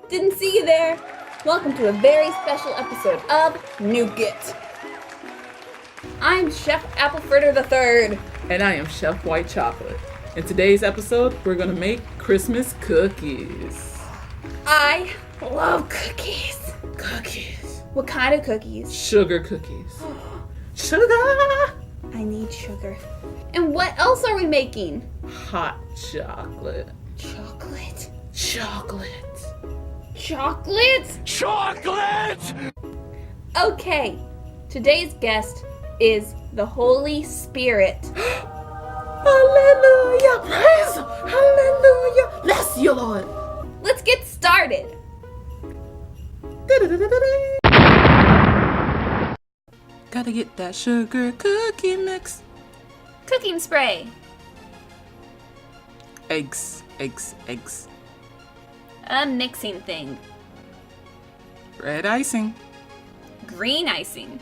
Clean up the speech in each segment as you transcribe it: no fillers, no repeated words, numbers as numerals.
Didn't see you there. Welcome to a very special episode of Nuke It. I'm Chef Applefritter III. And I am Chef White Chocolate. In today's episode, we're gonna make Christmas cookies. I love cookies. Cookies. What kind of cookies? Sugar cookies. Sugar! I need sugar. And what else are we making? Hot chocolate. Chocolate. Chocolate. Chocolate? Chocolate! Okay, today's guest is the Holy Spirit. Hallelujah! Praise! Hallelujah! Bless you, Lord! Let's get started. Gotta get that sugar cookie mix. Cooking spray. Eggs. A mixing thing. Red icing. Green icing.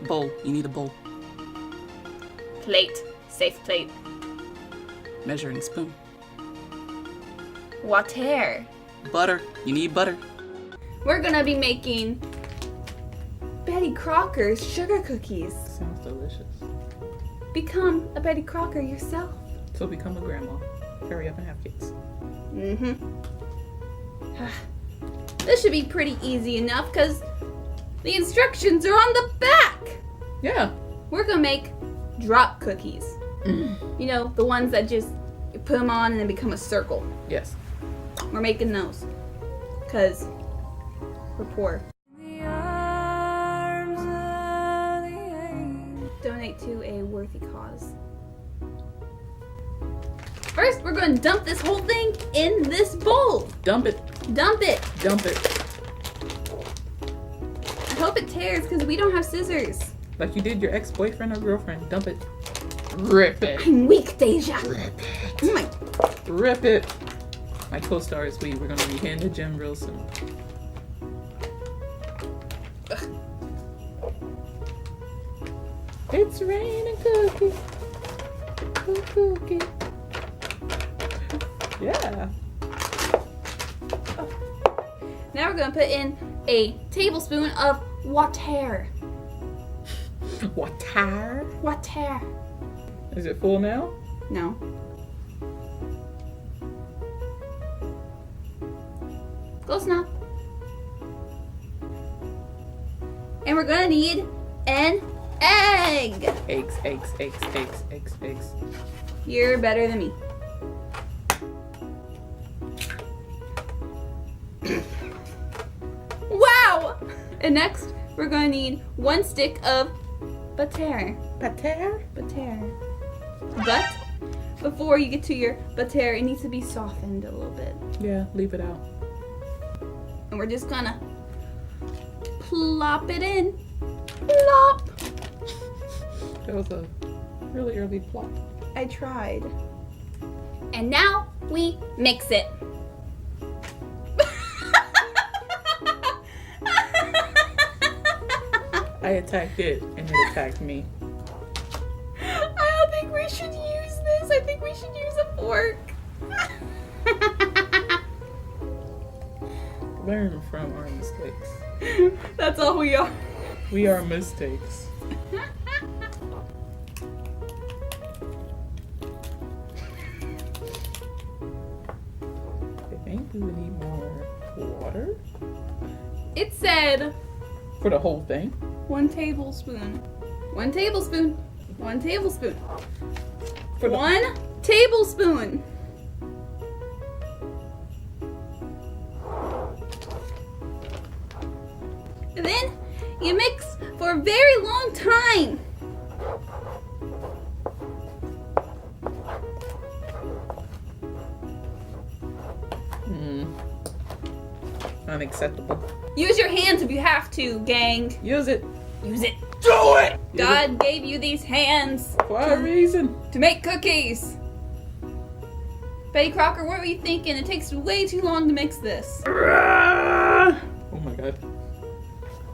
Bowl. You need a bowl. Plate. Safe plate. Measuring spoon. Water. Butter. You need butter. We're gonna be making Betty Crocker's sugar cookies. Sounds delicious. Become a Betty Crocker yourself. So become a grandma. Hurry up and have kids. This should be pretty easy enough because the instructions are on the back. Yeah. We're gonna make drop cookies. You know, the ones that just you put them on and then become a circle. Yes. We're making those because we're poor. Donate to a worthy cause. First, we're going to dump this whole thing in this bowl. Dump it. Dump it. Dump it. I hope it tears because we don't have scissors. Like you did your ex-boyfriend or girlfriend. Dump it. Rip it. I'm weak, Deja. Rip it. Oh my. Rip it. My co-star is we. We're gonna be hitting the gym real soon. Ugh. It's raining cookies. Cookie. Yeah. Now we're going to put in a tablespoon of water. Water. Water. Is it full now? No. Close enough. And we're going to need an egg. Eggs. You're better than me. Wow! And next, we're going to need 1 stick of butter. Butter? Butter. But before you get to your butter, it needs to be softened a little bit. Yeah, leave it out. And we're just gonna plop it in. Plop! That was a really early plop. I tried. And now we mix it. I attacked it and it attacked me. I don't think we should use this. I think we should use a fork. Learn from our mistakes. That's all we are. We are mistakes. I think we would need more water. It said For the whole thing. 1 tablespoon. 1 tablespoon. 1 tablespoon. For the 1 tablespoon. And then you mix for a very long time. Unacceptable. Use your hands if you have to, gang. Use it. Use it. Do it! God gave you these hands For a reason. to make cookies. Betty Crocker, what were you thinking? It takes way too long to mix this. Oh my god.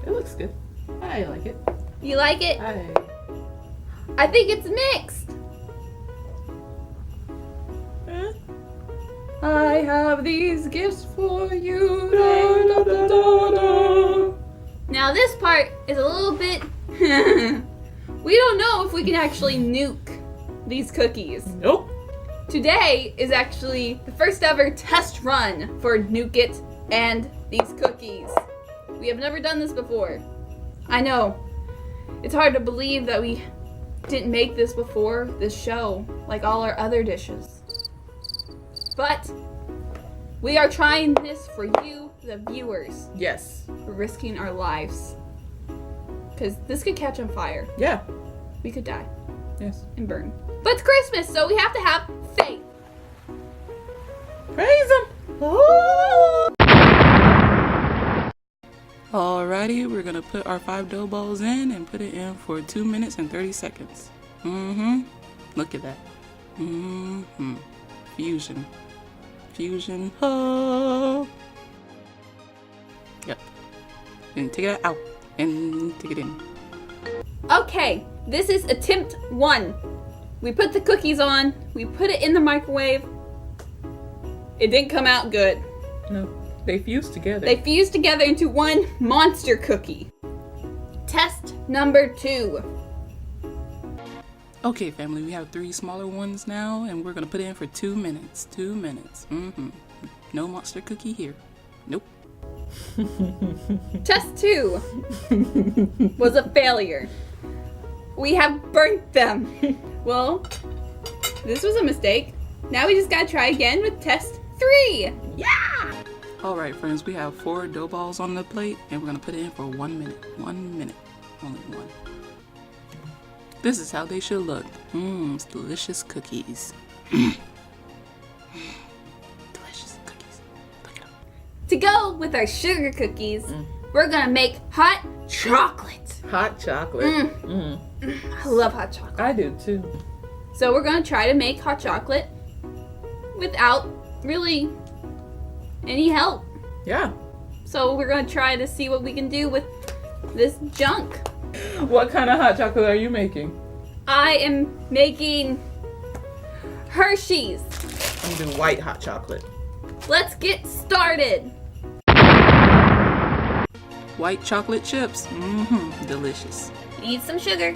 It looks good. I like it. You like it? I I think it's mixed. I have these gifts for you. Da, da, da, da, da. Now this part is a little bit... We don't know if we can actually nuke these cookies. Nope. Today is actually the first ever test run for Nuke It and these cookies. We have never done this before. I know. It's hard to believe that we didn't make this before this show, like all our other dishes. But we are trying this for you, the viewers. Yes. We're risking our lives. Because this could catch on fire. Yeah. We could die. Yes. And burn. But it's Christmas, so we have to have faith. Praise him. Alrighty, we're gonna put our 5 dough balls in and put it in for 2 minutes and 30 seconds. Look at that. Fusion. Fusion. Oh. Yep. And take it out. And take it in. Okay, this is attempt 1. We put the cookies on, we put it in the microwave. It didn't come out good. No, they fused together. They fused together into one monster cookie. Test number 2. Okay, family, we have 3 smaller ones now, and we're gonna put it in for 2 minutes. 2 minutes. No monster cookie here. Nope. Test 2 was a failure. We have burnt them. Well, this was a mistake. Now we just gotta try again with test 3. Yeah! Alright, friends, we have 4 dough balls on the plate, and we're gonna put it in for 1 minute. 1 minute. Only 1. This is how they should look. It's delicious cookies. Delicious cookies. Look at them. To go with our sugar cookies, we're gonna make hot chocolate. Hot chocolate. I love hot chocolate. I do too. So we're gonna try to make hot chocolate without really any help. Yeah. So we're gonna try to see what we can do with this junk. What kind of hot chocolate are you making? I am making Hershey's. I'm doing white hot chocolate. Let's get started. White chocolate chips. Delicious. Need some sugar.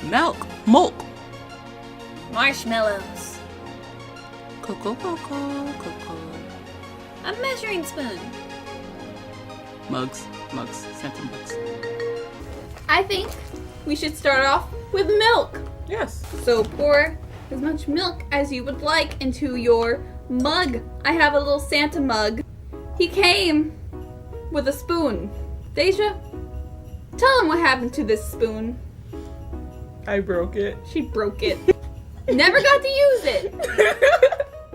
Milk. Marshmallows. Cocoa. A measuring spoon. Mugs. Scented mugs. I think we should start off with milk. Yes. So pour as much milk as you would like into your mug. I have a little Santa mug. He came with a spoon. Deja, tell him what happened to this spoon. I broke it. She broke it. Never got to use it.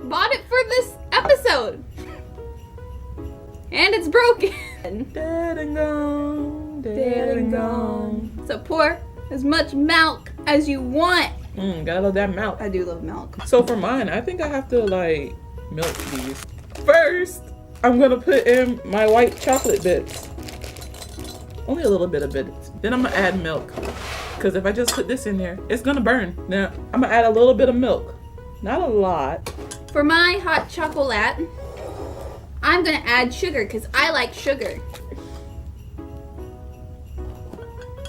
Bought it for this episode. And it's broken. Dead and gone. So pour as much milk as you want. Gotta love that milk. I do love milk. So for mine, I think I have to like milk these. First, I'm gonna put in my white chocolate bits. Only a little bit of bits. Then I'm gonna add milk. Because if I just put this in there, it's gonna burn. Now, I'm gonna add a little bit of milk. Not a lot. For my hot chocolate, I'm gonna add sugar because I like sugar.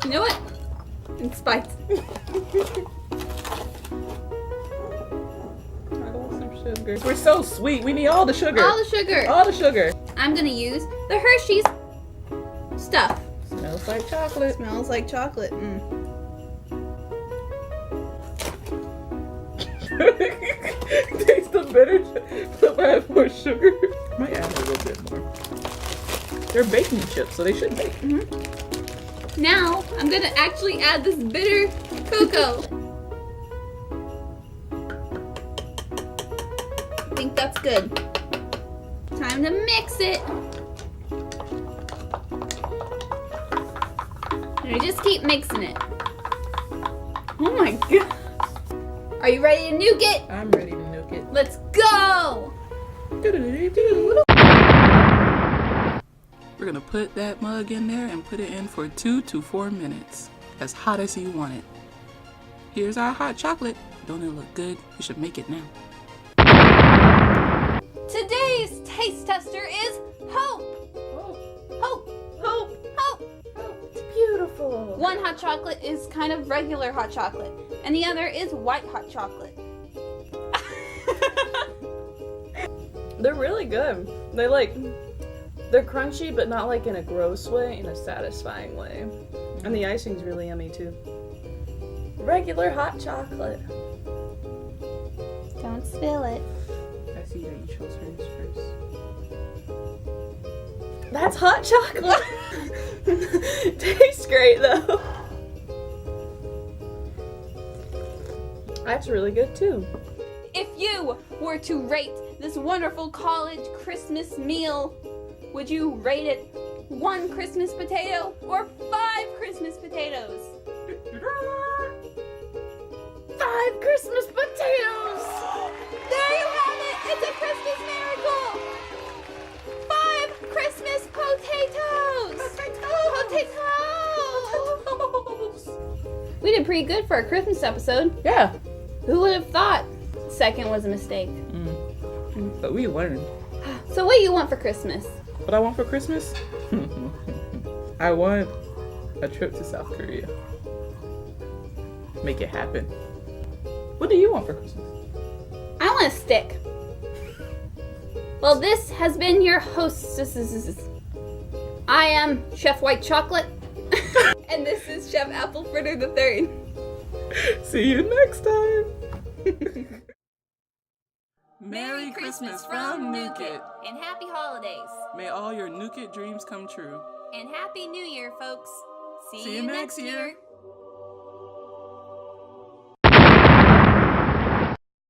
You know what? And spice. I want some sugar. We're so sweet. We need all the sugar. All the sugar. All the sugar. I'm gonna use the Hershey's stuff. Smells like chocolate. Smells like chocolate. Taste the bitter. If I have more sugar, might add a little bit more. They're baking chips, so they should bake. Now I'm gonna actually add this bitter cocoa. I think that's good. Time to mix it. And we just keep mixing it. Oh my god. Are you ready to nuke it? I'm ready to nuke it. Let's go! We're gonna put that mug in there and put it in for 2 to 4 minutes. As hot as you want it. Here's our hot chocolate. Don't it look good? You should make it now. Today's taste tester is Hope. Oh, Hope. hope, Hope. it's beautiful. One hot chocolate is kind of regular hot chocolate, and the other is white hot chocolate. They're really good. They're crunchy, but not like in a gross way, in a satisfying way. And the icing's really yummy too. Regular hot chocolate. Don't spill it. I see that you chose hers first. That's hot chocolate. Tastes great though. That's really good too. If you were to rate this wonderful college Christmas meal, would you rate it 1 Christmas potato or 5 Christmas potatoes? 5 Christmas potatoes! There you have it! It's a Christmas miracle! 5 Christmas potatoes! Potatoes! We did pretty good for a Christmas episode. Yeah. Who would have thought? Second was a mistake. But we learned. So what do you want for Christmas? What I want for Christmas? I want a trip to South Korea. Make it happen. What do you want for Christmas? I want a stick. Well, this has been your hostess. I am Chef White Chocolate. And this is Chef Apple Fritter III. See you next time. Merry Christmas from Nuke It. And happy holidays. May all your Nuke It dreams come true. And happy New Year, folks. See you next year.